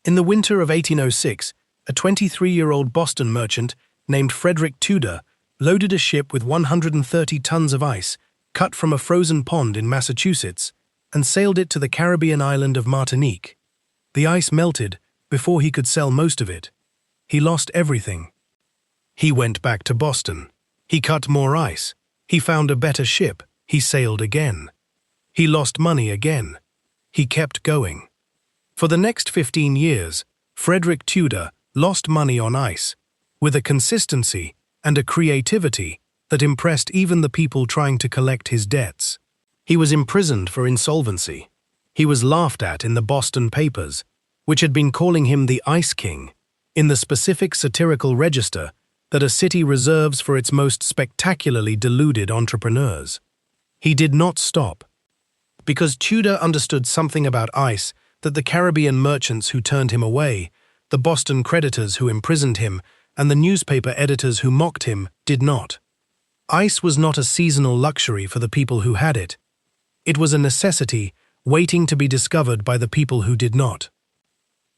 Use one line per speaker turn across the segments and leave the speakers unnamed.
In the winter of 1806, a 23-year-old Boston merchant named Frederick Tudor loaded a ship with 130 tons of ice cut from a frozen pond in Massachusetts and sailed it to the Caribbean island of Martinique. The ice melted before he could sell most of it. He lost everything. He went back to Boston. He cut more ice. He found a better ship. He sailed again. He lost money again. He kept going. For the next 15 years, Frederick Tudor lost money on ice, with a consistency and a creativity that impressed even the people trying to collect his debts. He was imprisoned for insolvency. He was laughed at in the Boston papers, which had been calling him the Ice King, in the specific satirical register that a city reserves for its most spectacularly deluded entrepreneurs. He did not stop. Because Tudor understood something about ice that the Caribbean merchants who turned him away, the Boston creditors who imprisoned him, and the newspaper editors who mocked him did not. Ice was not a seasonal luxury for the people who had it. It was a necessity waiting to be discovered by the people who did not.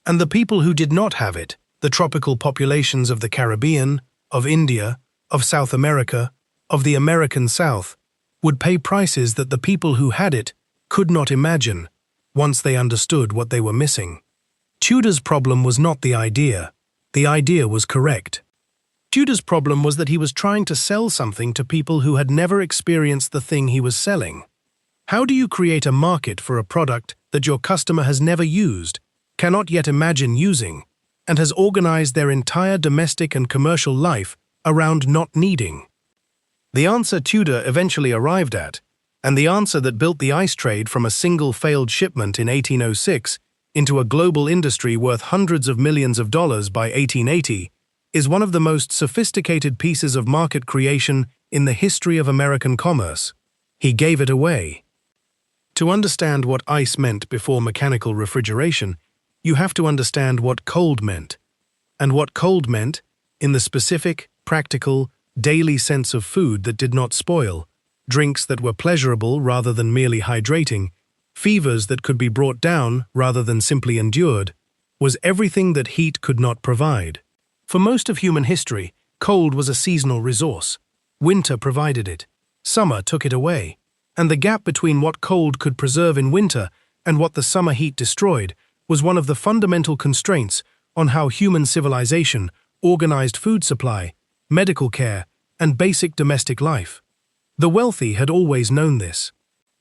And the people who did not have it, the tropical populations of the Caribbean, of India, of South America, of the American South, would pay prices that the people who had it could not imagine once they understood what they were missing. Tudor's problem was not the idea. The idea was correct. Tudor's problem was that he was trying to sell something to people who had never experienced the thing he was selling. How do you create a market for a product that your customer has never used, cannot yet imagine using, and has organized their entire domestic and commercial life around not needing? The answer Tudor eventually arrived at, and the answer that built the ice trade from a single failed shipment in 1806 into a global industry worth hundreds of millions of dollars by 1880, is one of the most sophisticated pieces of market creation in the history of American commerce. He gave it away. To understand what ice meant before mechanical refrigeration, you have to understand what cold meant. And what cold meant, in the specific, practical, daily sense of food that did not spoil, drinks that were pleasurable rather than merely hydrating, fevers that could be brought down rather than simply endured, was everything that heat could not provide. For most of human history, cold was a seasonal resource. Winter provided it. Summer took it away. And the gap between what cold could preserve in winter and what the summer heat destroyed was one of the fundamental constraints on how human civilization organized food supply, medical care, and basic domestic life. The wealthy had always known this.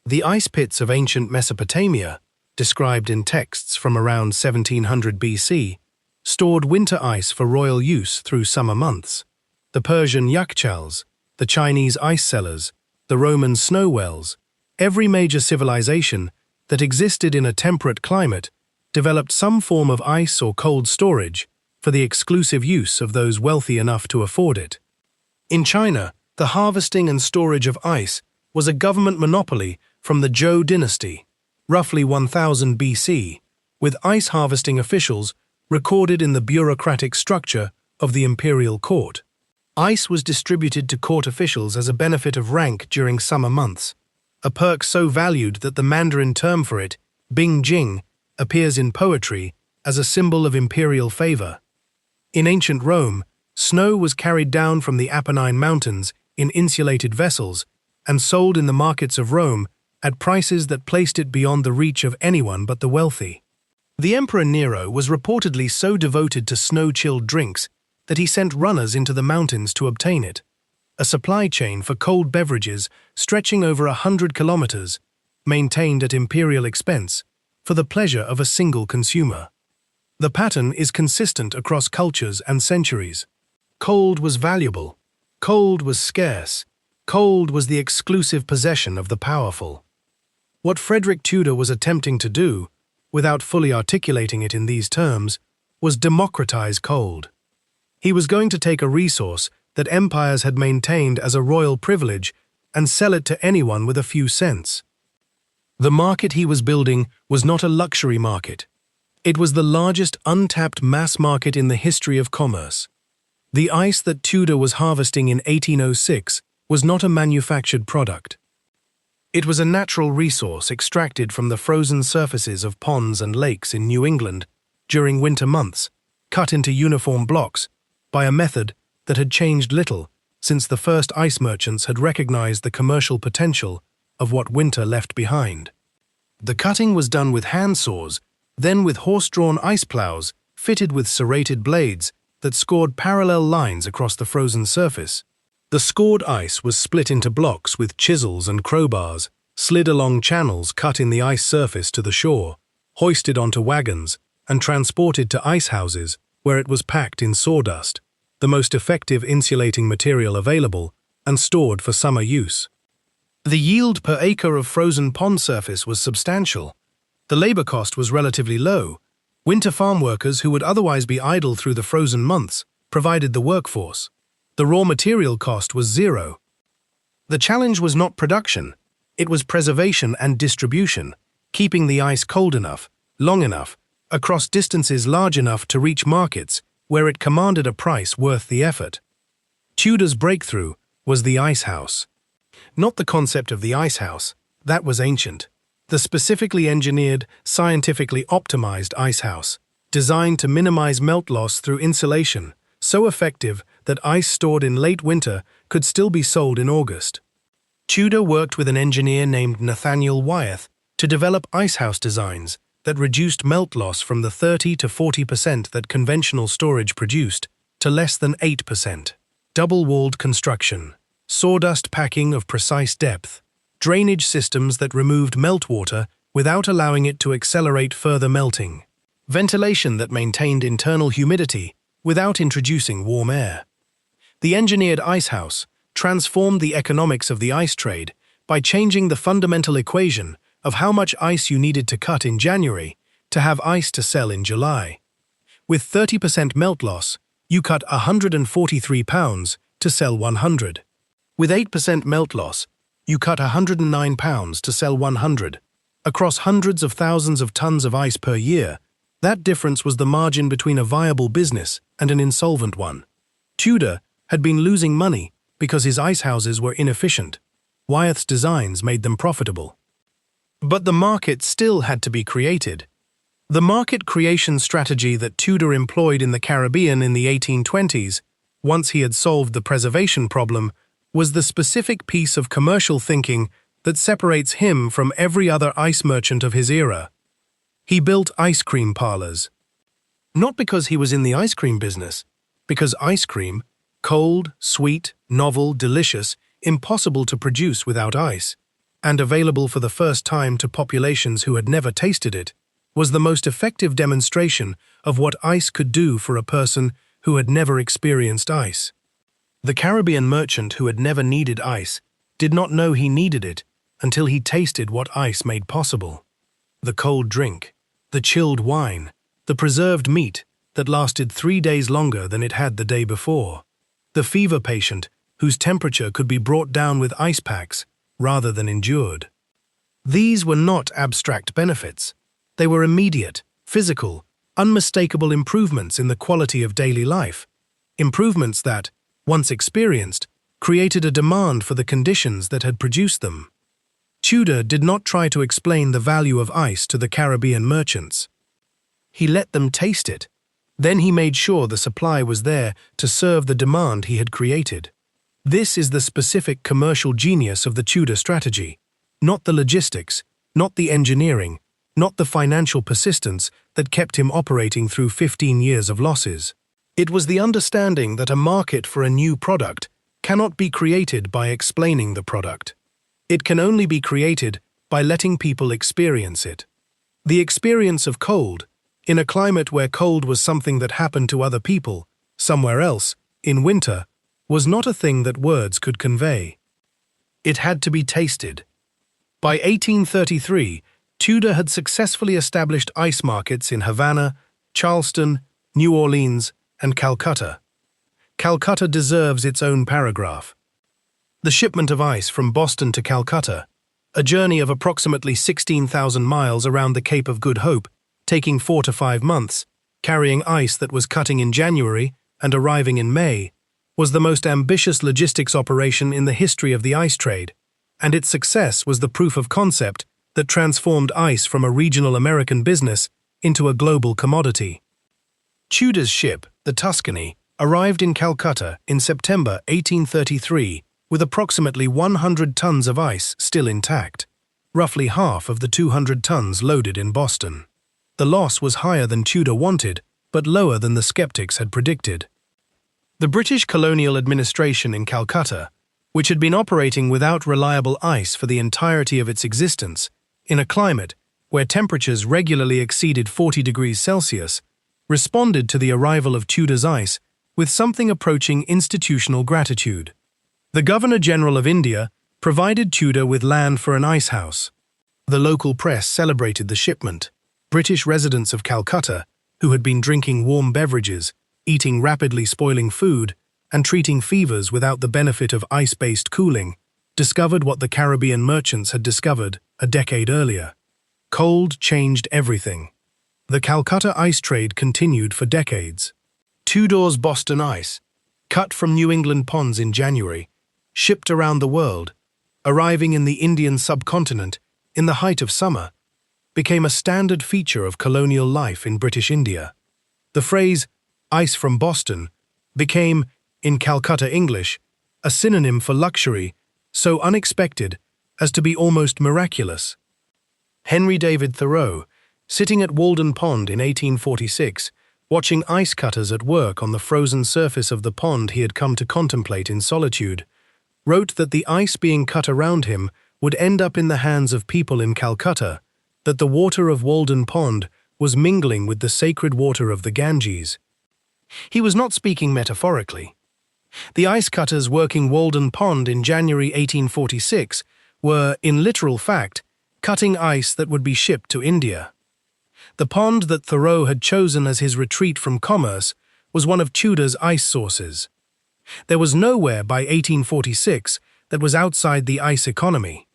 The ice pits of ancient Mesopotamia, described in texts from around 1700 BC, stored winter ice for royal use through summer months. The Persian yakhchals, the Chinese ice cellars, the Roman snow wells, every major civilization that existed in a temperate climate developed some form of ice or cold storage for the exclusive use of those wealthy enough to afford it. In China, the harvesting and storage of ice was a government monopoly from the Zhou dynasty, roughly 1000 BC, with ice harvesting officials recorded in the bureaucratic structure of the imperial court. Ice was distributed to court officials as a benefit of rank during summer months, a perk so valued that the Mandarin term for it, Bingjing, appears in poetry as a symbol of imperial favor. In ancient Rome, snow was carried down from the Apennine Mountains in insulated vessels and sold in the markets of Rome at prices that placed it beyond the reach of anyone but the wealthy. The Emperor Nero was reportedly so devoted to snow-chilled drinks that he sent runners into the mountains to obtain it, a supply chain for cold beverages stretching over 100 kilometers, maintained at imperial expense, for the pleasure of a single consumer. The pattern is consistent across cultures and centuries. Cold was valuable. Cold was scarce. Cold was the exclusive possession of the powerful. What Frederick Tudor was attempting to do, without fully articulating it in these terms, was democratize cold. He was going to take a resource that empires had maintained as a royal privilege and sell it to anyone with a few cents. The market he was building was not a luxury market. It was the largest untapped mass market in the history of commerce. The ice that Tudor was harvesting in 1806 was not a manufactured product. It was a natural resource extracted from the frozen surfaces of ponds and lakes in New England during winter months, cut into uniform blocks, by a method that had changed little since the first ice merchants had recognized the commercial potential of what winter left behind. The cutting was done with hand saws, then with horse-drawn ice plows fitted with serrated blades that scored parallel lines across the frozen surface. The scored ice was split into blocks with chisels and crowbars, slid along channels cut in the ice surface to the shore, hoisted onto wagons, and transported to ice houses where it was packed in sawdust, the most effective insulating material available, and stored for summer use. The yield per acre of frozen pond surface was substantial. The labor cost was relatively low. Winter farm workers who would otherwise be idle through the frozen months provided the workforce. The raw material cost was zero. The challenge was not production, it was preservation and distribution, keeping the ice cold enough, long enough, across distances large enough to reach markets where it commanded a price worth the effort. Tudor's breakthrough was the ice house. Not the concept of the ice house, that was ancient. The specifically engineered, scientifically optimized ice house, designed to minimize melt loss through insulation, so effective that ice stored in late winter could still be sold in August. Tudor worked with an engineer named Nathaniel Wyeth to develop icehouse designs that reduced melt loss from the 30 to 40% that conventional storage produced to less than 8%. Double-walled construction, sawdust packing of precise depth, drainage systems that removed meltwater without allowing it to accelerate further melting, ventilation that maintained internal humidity without introducing warm air. The engineered icehouse transformed the economics of the ice trade by changing the fundamental equation of how much ice you needed to cut in January to have ice to sell in July. With 30% melt loss, you cut 143 pounds to sell 100. With 8% melt loss, you cut 109 pounds to sell 100. Across hundreds of thousands of tons of ice per year, that difference was the margin between a viable business and an insolvent one. Tudor had been losing money because his ice houses were inefficient. Wyeth's designs made them profitable. But the market still had to be created. The market creation strategy that Tudor employed in the Caribbean in the 1820s, once he had solved the preservation problem, was the specific piece of commercial thinking that separates him from every other ice merchant of his era. He built ice cream parlors. Not because he was in the ice cream business, because ice cream, cold, sweet, novel, delicious, impossible to produce without ice, and available for the first time to populations who had never tasted it, was the most effective demonstration of what ice could do for a person who had never experienced ice. The Caribbean merchant who had never needed ice did not know he needed it until he tasted what ice made possible. The cold drink, the chilled wine, the preserved meat that lasted 3 days longer than it had the day before, the fever patient whose temperature could be brought down with ice packs rather than endured. These were not abstract benefits. They were immediate, physical, unmistakable improvements in the quality of daily life, improvements that, once experienced, created a demand for the conditions that had produced them. Tudor did not try to explain the value of ice to the Caribbean merchants. He let them taste it. Then he made sure the supply was there to serve the demand he had created. This is the specific commercial genius of the Tudor strategy, not the logistics, not the engineering, not the financial persistence that kept him operating through 15 years of losses. It was the understanding that a market for a new product cannot be created by explaining the product. It can only be created by letting people experience it. The experience of cold, in a climate where cold was something that happened to other people, somewhere else, in winter, was not a thing that words could convey. It had to be tasted. By 1833, Tudor had successfully established ice markets in Havana, Charleston, New Orleans, and Calcutta. Calcutta deserves its own paragraph. The shipment of ice from Boston to Calcutta, a journey of approximately 16,000 miles around the Cape of Good Hope, taking 4 to 5 months, carrying ice that was cutting in January and arriving in May, was the most ambitious logistics operation in the history of the ice trade, and its success was the proof of concept that transformed ice from a regional American business into a global commodity. Tudor's ship, the Tuscany, arrived in Calcutta in September 1833 with approximately 100 tons of ice still intact, roughly half of the 200 tons loaded in Boston. The loss was higher than Tudor wanted, but lower than the skeptics had predicted. The British colonial administration in Calcutta, which had been operating without reliable ice for the entirety of its existence, in a climate where temperatures regularly exceeded 40 degrees Celsius, responded to the arrival of Tudor's ice with something approaching institutional gratitude. The Governor-General of India provided Tudor with land for an ice house. The local press celebrated the shipment. British residents of Calcutta, who had been drinking warm beverages, eating rapidly spoiling food, and treating fevers without the benefit of ice-based cooling, discovered what the Caribbean merchants had discovered a decade earlier. Cold changed everything. The Calcutta ice trade continued for decades. Tudor's Boston ice, cut from New England ponds in January, shipped around the world, arriving in the Indian subcontinent in the height of summer, became a standard feature of colonial life in British India. The phrase, "ice from Boston," became, in Calcutta English, a synonym for luxury, so unexpected as to be almost miraculous. Henry David Thoreau, sitting at Walden Pond in 1846, watching ice cutters at work on the frozen surface of the pond he had come to contemplate in solitude, wrote that the ice being cut around him would end up in the hands of people in Calcutta, that the water of Walden Pond was mingling with the sacred water of the Ganges. He was not speaking metaphorically. The ice cutters working Walden Pond in January 1846 were, in literal fact, cutting ice that would be shipped to India. The pond that Thoreau had chosen as his retreat from commerce was one of Tudor's ice sources. There was nowhere by 1846 that was outside the ice economy.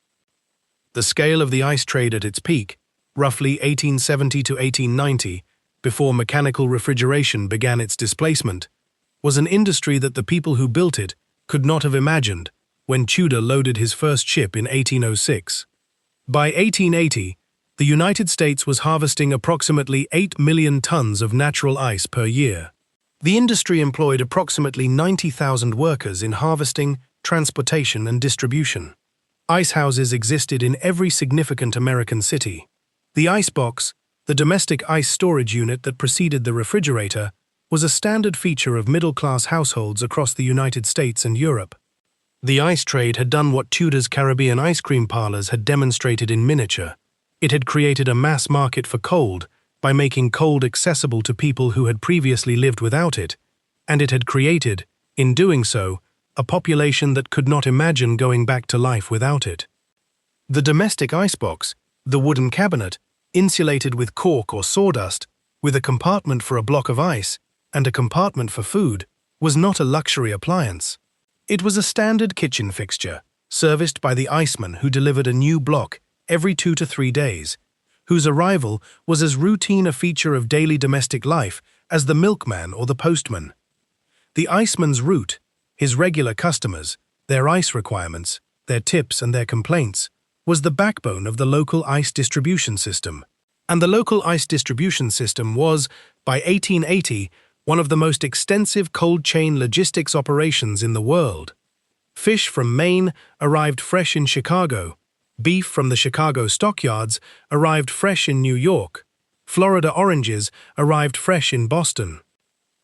The scale of the ice trade at its peak, roughly 1870 to 1890, before mechanical refrigeration began its displacement, was an industry that the people who built it could not have imagined when Tudor loaded his first ship in 1806. By 1880, the United States was harvesting approximately 8 million tons of natural ice per year. The industry employed approximately 90,000 workers in harvesting, transportation, and distribution. Ice houses existed in every significant American city. The icebox, the domestic ice storage unit that preceded the refrigerator, was a standard feature of middle-class households across the United States and Europe. The ice trade had done what Tudor's Caribbean ice cream parlors had demonstrated in miniature. It had created a mass market for cold by making cold accessible to people who had previously lived without it, and it had created, in doing so, a population that could not imagine going back to life without it. The domestic icebox, the wooden cabinet, insulated with cork or sawdust, with a compartment for a block of ice and a compartment for food, was not a luxury appliance. It was a standard kitchen fixture, serviced by the iceman who delivered a new block every 2 to 3 days, whose arrival was as routine a feature of daily domestic life as the milkman or the postman. The iceman's route, his regular customers, their ice requirements, their tips and their complaints, was the backbone of the local ice distribution system. And the local ice distribution system was, by 1880, one of the most extensive cold chain logistics operations in the world. Fish from Maine arrived fresh in Chicago. Beef from the Chicago stockyards arrived fresh in New York. Florida oranges arrived fresh in Boston.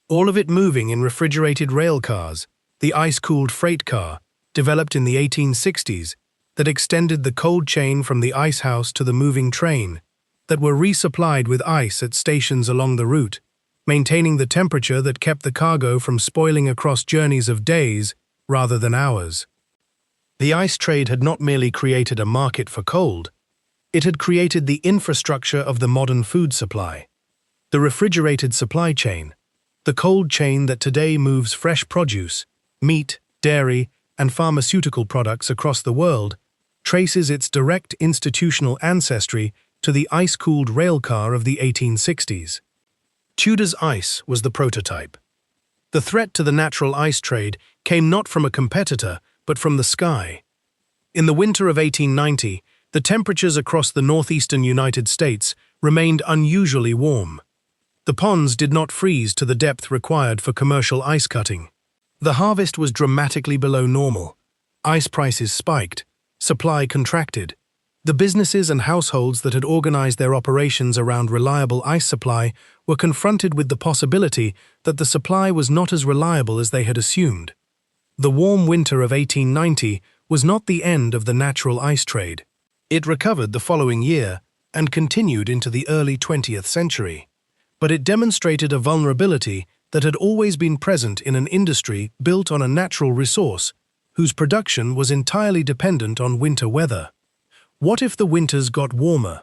All of it moving in refrigerated rail cars, the ice-cooled freight car, developed in the 1860s, that extended the cold chain from the ice house to the moving train, that were resupplied with ice at stations along the route, maintaining the temperature that kept the cargo from spoiling across journeys of days rather than hours. The ice trade had not merely created a market for cold, it had created the infrastructure of the modern food supply. The refrigerated supply chain, the cold chain that today moves fresh produce, meat, dairy, and pharmaceutical products across the world, traces its direct institutional ancestry to the ice-cooled railcar of the 1860s. Tudor's ice was the prototype. The threat to the natural ice trade came not from a competitor, but from the sky. In the winter of 1890, the temperatures across the northeastern United States remained unusually warm. The ponds did not freeze to the depth required for commercial ice cutting. The harvest was dramatically below normal. Ice prices spiked, supply contracted. The businesses and households that had organized their operations around reliable ice supply were confronted with the possibility that the supply was not as reliable as they had assumed. The warm winter of 1890 was not the end of the natural ice trade. It recovered the following year and continued into the early 20th century. But it demonstrated a vulnerability that had always been present in an industry built on a natural resource, whose production was entirely dependent on winter weather. What if the winters got warmer?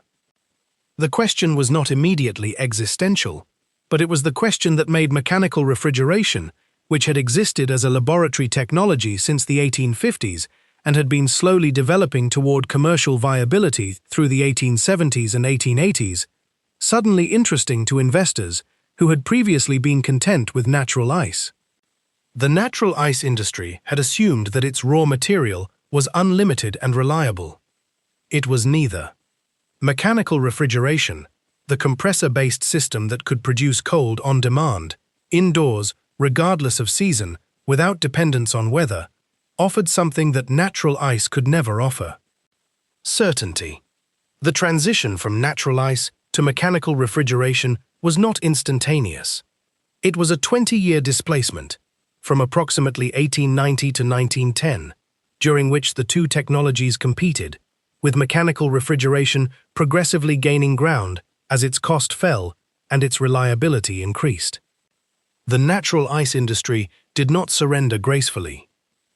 The question was not immediately existential, but it was the question that made mechanical refrigeration, which had existed as a laboratory technology since the 1850s and had been slowly developing toward commercial viability through the 1870s and 1880s, suddenly interesting to investors who had previously been content with natural ice. The natural ice industry had assumed that its raw material was unlimited and reliable. It was neither. Mechanical refrigeration, the compressor-based system that could produce cold on demand, indoors, regardless of season, without dependence on weather, offered something that natural ice could never offer: certainty. The transition from natural ice to mechanical refrigeration was not instantaneous. It was a 20-year displacement, from approximately 1890 to 1910, during which the two technologies competed, with mechanical refrigeration progressively gaining ground as its cost fell and its reliability increased. The natural ice industry did not surrender gracefully.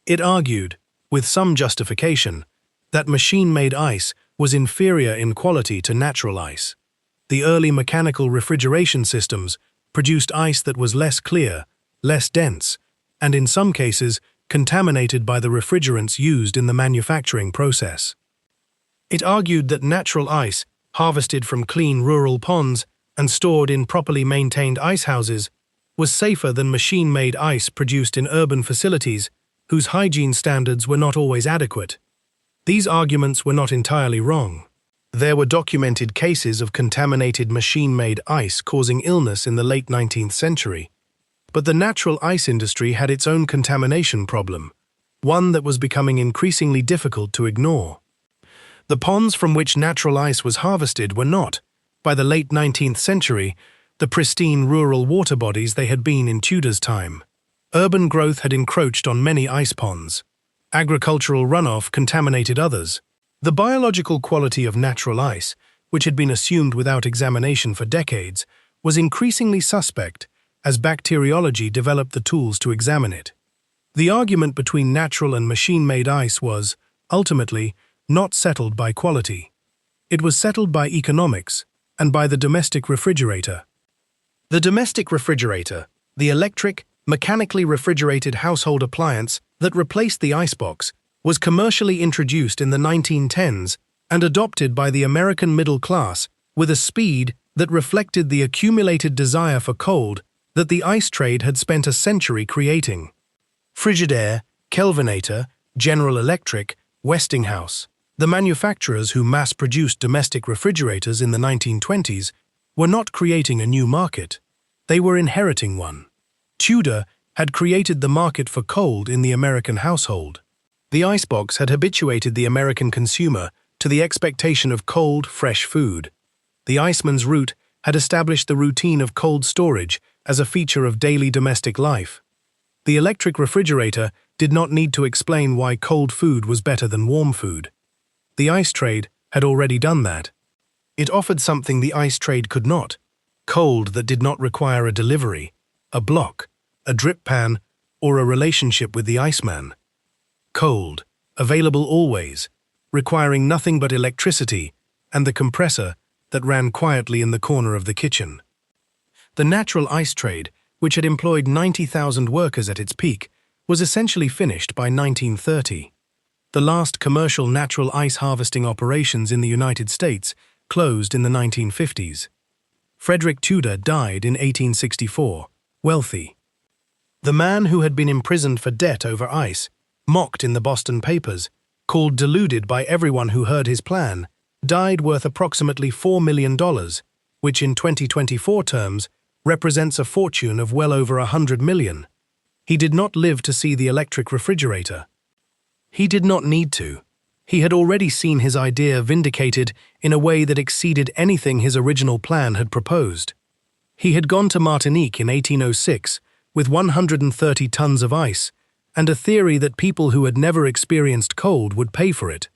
It argued, with some justification, that machine-made ice was inferior in quality to natural ice. The early mechanical refrigeration systems produced ice that was less clear, less dense, and in some cases contaminated by the refrigerants used in the manufacturing process. It argued that natural ice, harvested from clean rural ponds and stored in properly maintained icehouses, was safer than machine-made ice produced in urban facilities whose hygiene standards were not always adequate. These arguments were not entirely wrong. There were documented cases of contaminated machine-made ice causing illness in the late 19th century. But the natural ice industry had its own contamination problem, one that was becoming increasingly difficult to ignore. The ponds from which natural ice was harvested were not, by the late 19th century, the pristine rural water bodies they had been in Tudor's time. Urban growth had encroached on many ice ponds. Agricultural runoff contaminated others. The biological quality of natural ice, which had been assumed without examination for decades, was increasingly suspect as bacteriology developed the tools to examine it. The argument between natural and machine-made ice was, ultimately, not settled by quality. It was settled by economics and by the domestic refrigerator. The domestic refrigerator, the electric, mechanically refrigerated household appliance that replaced the icebox, was commercially introduced in the 1910s and adopted by the American middle class with a speed that reflected the accumulated desire for cold that the ice trade had spent a century creating. Frigidaire, Kelvinator, General Electric, Westinghouse, the manufacturers who mass-produced domestic refrigerators in the 1920s, were not creating a new market. They were inheriting one. Tudor had created the market for cold in the American household. The icebox had habituated the American consumer to the expectation of cold, fresh food. The iceman's route had established the routine of cold storage as a feature of daily domestic life. The electric refrigerator did not need to explain why cold food was better than warm food. The ice trade had already done that. It offered something the ice trade could not: cold that did not require a delivery, a block, a drip pan, or a relationship with the iceman. Cold, available always, requiring nothing but electricity and the compressor that ran quietly in the corner of the kitchen. The natural ice trade, which had employed 90,000 workers at its peak, was essentially finished by 1930. The last commercial natural ice harvesting operations in the United States closed in the 1950s. Frederick Tudor died in 1864, wealthy. The man who had been imprisoned for debt over ice, mocked in the Boston papers, called deluded by everyone who heard his plan, died worth approximately $4 million which in 2024 terms represents a fortune of well over 100 million. He did not live to see the electric refrigerator. He did not need to. He had already seen his idea vindicated in a way that exceeded anything his original plan had proposed. He had gone to Martinique in 1806 with 130 tons of ice and a theory that people who had never experienced cold would pay for it.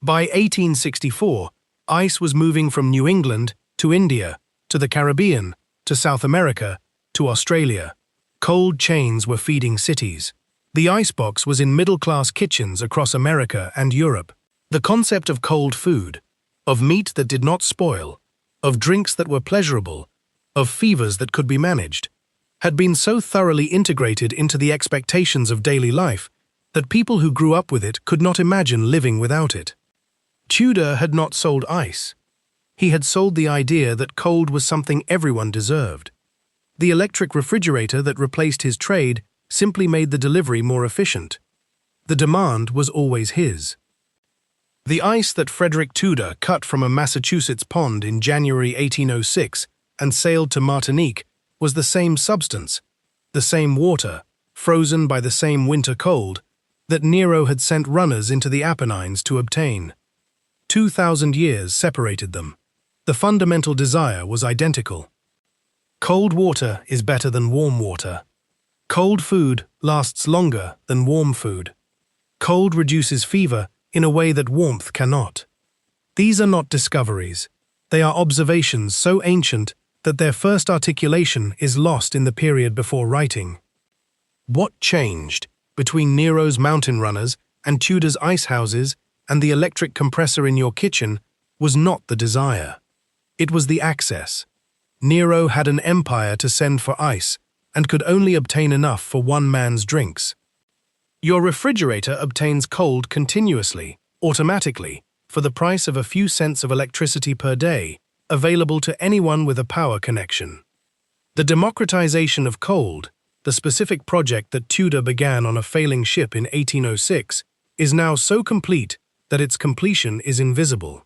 By 1864, ice was moving from New England to India, to the Caribbean, to South America, to Australia. Cold chains were feeding cities. The icebox was in middle-class kitchens across America and Europe. The concept of cold food, of meat that did not spoil, of drinks that were pleasurable, of fevers that could be managed, had been so thoroughly integrated into the expectations of daily life that people who grew up with it could not imagine living without it. Tudor had not sold ice. He had sold the idea that cold was something everyone deserved. The electric refrigerator that replaced his trade simply made the delivery more efficient. The demand was always his. The ice that Frederick Tudor cut from a Massachusetts pond in January 1806 and sailed to Martinique was the same substance, the same water, frozen by the same winter cold, that Nero had sent runners into the Apennines to obtain. 2,000 years separated them. The fundamental desire was identical. Cold water is better than warm water. Cold food lasts longer than warm food. Cold reduces fever in a way that warmth cannot. These are not discoveries. They are observations so ancient that their first articulation is lost in the period before writing. What changed between Nero's mountain runners and Tudor's ice houses and the electric compressor in your kitchen was not the desire. It was the access. Nero had an empire to send for ice and could only obtain enough for one man's drinks. Your refrigerator obtains cold continuously, automatically, for the price of a few cents of electricity per day, available to anyone with a power connection. The democratization of cold, the specific project that Tudor began on a failing ship in 1806, is now so complete that its completion is invisible.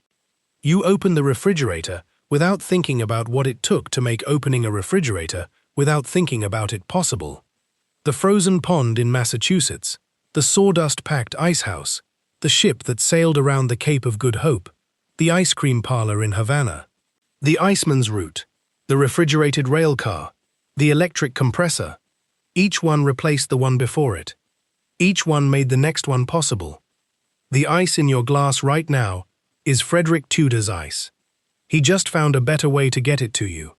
You open the refrigerator without thinking about what it took to make opening a refrigerator, without thinking about it possible. The frozen pond in Massachusetts, the sawdust-packed ice house, the ship that sailed around the Cape of Good Hope, the ice cream parlor in Havana, the iceman's route, the refrigerated rail car, the electric compressor. Each one replaced the one before it. Each one made the next one possible. The ice in your glass right now is Frederick Tudor's ice. He just found a better way to get it to you.